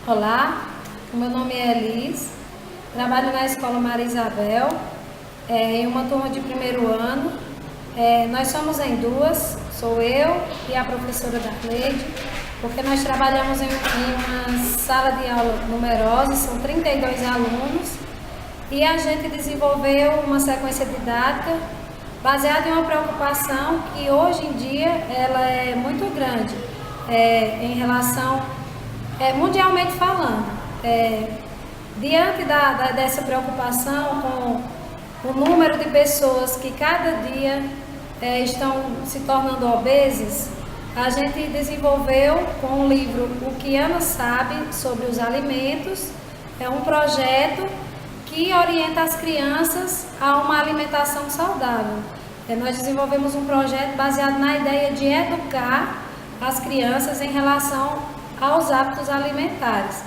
Olá, o meu nome é Elis, trabalho na Escola Maria Isabel, em uma turma de primeiro ano. Nós somos em duas, sou eu e a professora Darleide, porque nós trabalhamos em uma sala de aula numerosa, são 32 alunos, e a gente desenvolveu uma sequência didática baseada em uma preocupação que hoje em dia ela é muito grande em relação, mundialmente falando. Diante dessa preocupação com o número de pessoas que cada dia estão se tornando obesas, a gente desenvolveu com o livro O que Ana Sabe sobre os Alimentos, um projeto que orienta as crianças a uma alimentação saudável. Nós desenvolvemos um projeto baseado na ideia de educar as crianças em relação aos hábitos alimentares.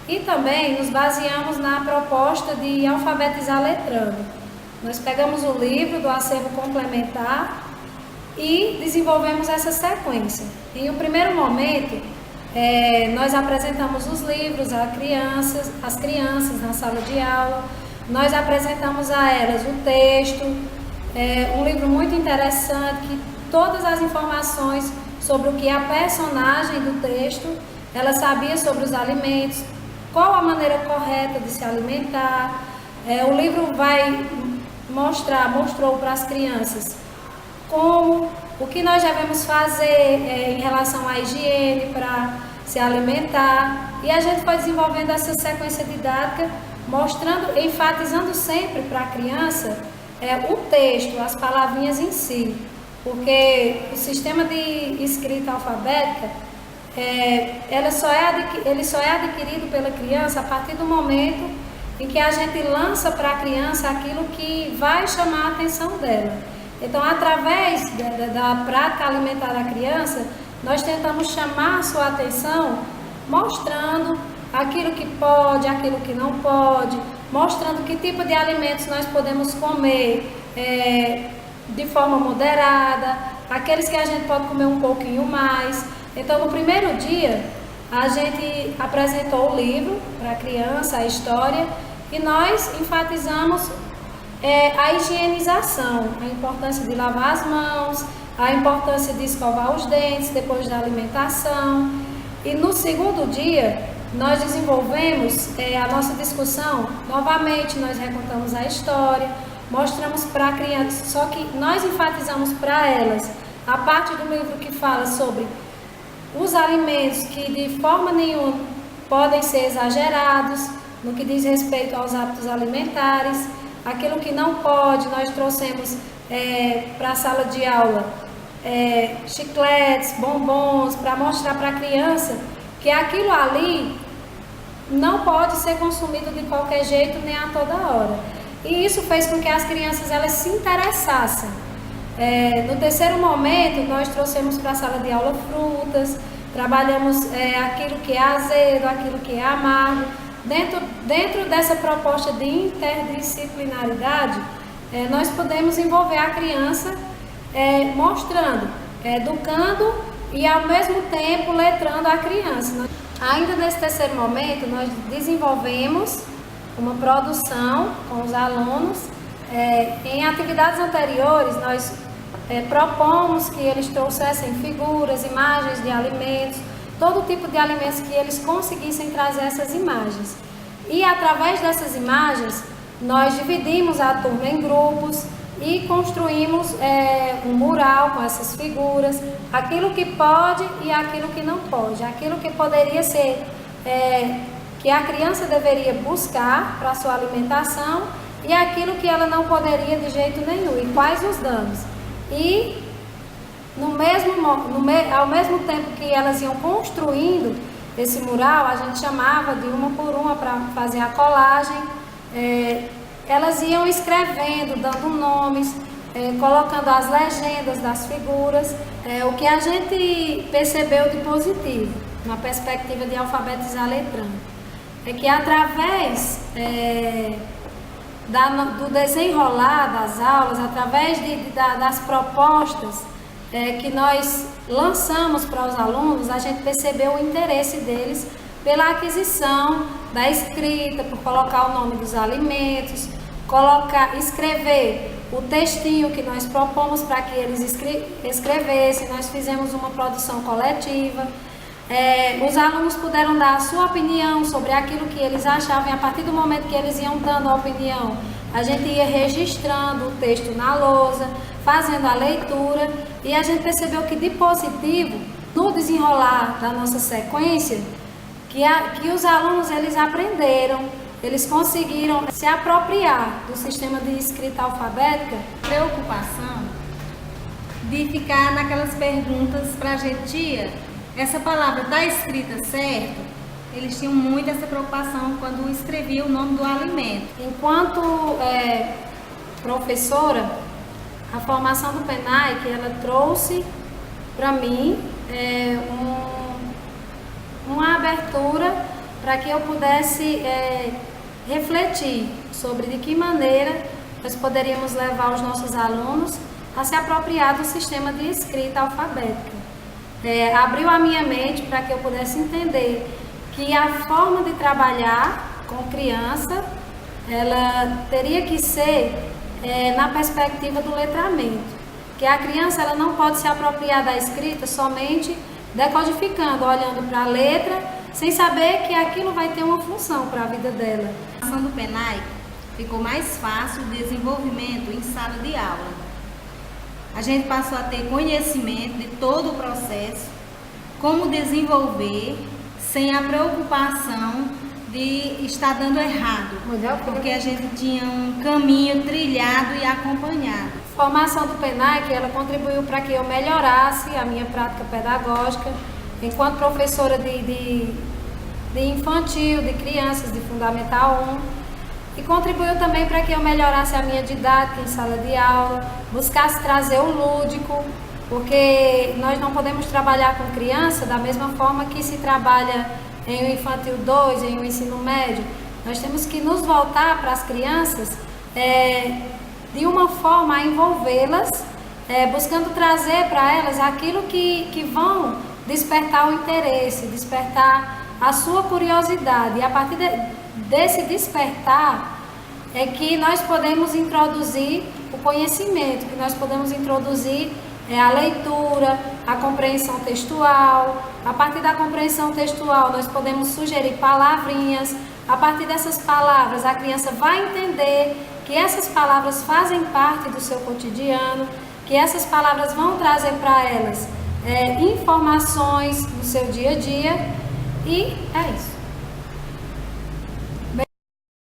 E também nos baseamos na proposta de alfabetizar letrando. Nós pegamos o livro do acervo complementar e desenvolvemos essa sequência. Em um primeiro momento, nós apresentamos os livros às crianças na sala de aula. Nós apresentamos a elas o texto, um livro muito interessante, que todas as informações sobre o que é a personagem do texto, ela sabia sobre os alimentos, qual a maneira correta de se alimentar. O livro mostrou para as crianças o que nós devemos fazer em relação à higiene para se alimentar. E a gente foi desenvolvendo essa sequência didática, enfatizando sempre para a criança o texto, as palavrinhas em si, porque o sistema de escrita alfabética ele só é adquirido pela criança a partir do momento em que a gente lança para a criança aquilo que vai chamar a atenção dela. Então, através da prática alimentar da criança, nós tentamos chamar a sua atenção, mostrando aquilo que pode, aquilo que não pode, mostrando que tipo de alimentos nós podemos comer de forma moderada, aqueles que a gente pode comer um pouquinho mais. Então, no primeiro dia, a gente apresentou o livro para a criança, a história, e nós enfatizamos a higienização, a importância de lavar as mãos, a importância de escovar os dentes depois da alimentação. E no segundo dia, nós desenvolvemos a nossa discussão. Novamente, nós recontamos a história, mostramos para a criança, só que nós enfatizamos para elas a parte do livro que fala sobre os alimentos que de forma nenhuma podem ser exagerados no que diz respeito aos hábitos alimentares. Aquilo que não pode, nós trouxemos para a sala de aula chicletes, bombons, para mostrar para a criança que aquilo ali não pode ser consumido de qualquer jeito nem a toda hora. E isso fez com que as crianças elas se interessassem. No terceiro momento, nós trouxemos para a sala de aula frutas, trabalhamos aquilo que é azedo, aquilo que é amargo. Dentro dessa proposta de interdisciplinaridade, nós podemos envolver a criança mostrando, educando e ao mesmo tempo letrando a criança. Ainda nesse terceiro momento, nós desenvolvemos uma produção com os alunos. Em atividades anteriores, nós propomos que eles trouxessem figuras, imagens de alimentos, todo tipo de alimentos que eles conseguissem trazer essas imagens. E através dessas imagens, nós dividimos a turma em grupos e construímos um mural com essas figuras, aquilo que pode e aquilo que não pode, aquilo que poderia ser, que a criança deveria buscar para a sua alimentação e aquilo que ela não poderia de jeito nenhum, e quais os danos. E ao mesmo tempo que elas iam construindo esse mural, a gente chamava de uma por uma para fazer a colagem, elas iam escrevendo, dando nomes, colocando as legendas das figuras. O que a gente percebeu de positivo, na perspectiva de alfabetizar letrando, é que através do desenrolar das aulas, através das propostas que nós lançamos para os alunos, a gente percebeu o interesse deles pela aquisição da escrita, por colocar o nome dos alimentos, escrever o textinho que nós propomos para que eles escrevessem. Nós fizemos uma produção coletiva. Os alunos puderam dar a sua opinião sobre aquilo que eles achavam, e a partir do momento que eles iam dando a opinião, a gente ia registrando o texto na lousa, fazendo a leitura, e a gente percebeu que de positivo, no desenrolar da nossa sequência, que os alunos eles aprenderam, eles conseguiram se apropriar do sistema de escrita alfabética. Preocupação de ficar naquelas perguntas para a gente, tia, essa palavra está escrita certo? Eles tinham muito essa preocupação quando escreviam o nome do alimento. Enquanto professora, a formação do PENAIC, ela trouxe para mim uma abertura para que eu pudesse refletir sobre de que maneira nós poderíamos levar os nossos alunos a se apropriar do sistema de escrita alfabética. Abriu a minha mente para que eu pudesse entender que a forma de trabalhar com criança, ela teria que ser na perspectiva do letramento, que a criança ela não pode se apropriar da escrita somente decodificando, olhando para a letra, sem saber que aquilo vai ter uma função para a vida dela. A ação do PENAIC ficou mais fácil o desenvolvimento em sala de aula. A gente passou a ter conhecimento de todo o processo, como desenvolver, sem a preocupação de estar dando errado, porque a gente tinha um caminho trilhado e acompanhado. A formação do PENAIC, ela contribuiu para que eu melhorasse a minha prática pedagógica, enquanto professora de infantil, de crianças, de Fundamental 1, e contribuiu também para que eu melhorasse a minha didática em sala de aula, buscasse trazer o lúdico, porque nós não podemos trabalhar com criança da mesma forma que se trabalha em um infantil 2, em um ensino médio. Nós temos que nos voltar para as crianças de uma forma a envolvê-las, buscando trazer para elas aquilo que vão despertar o interesse, despertar a sua curiosidade. E a partir desse despertar é que nós podemos introduzir o conhecimento, que nós podemos introduzir a leitura, a compreensão textual. A partir da compreensão textual nós podemos sugerir palavrinhas. A partir dessas palavras a criança vai entender que essas palavras fazem parte do seu cotidiano, que essas palavras vão trazer para elas informações no seu dia a dia, e é isso.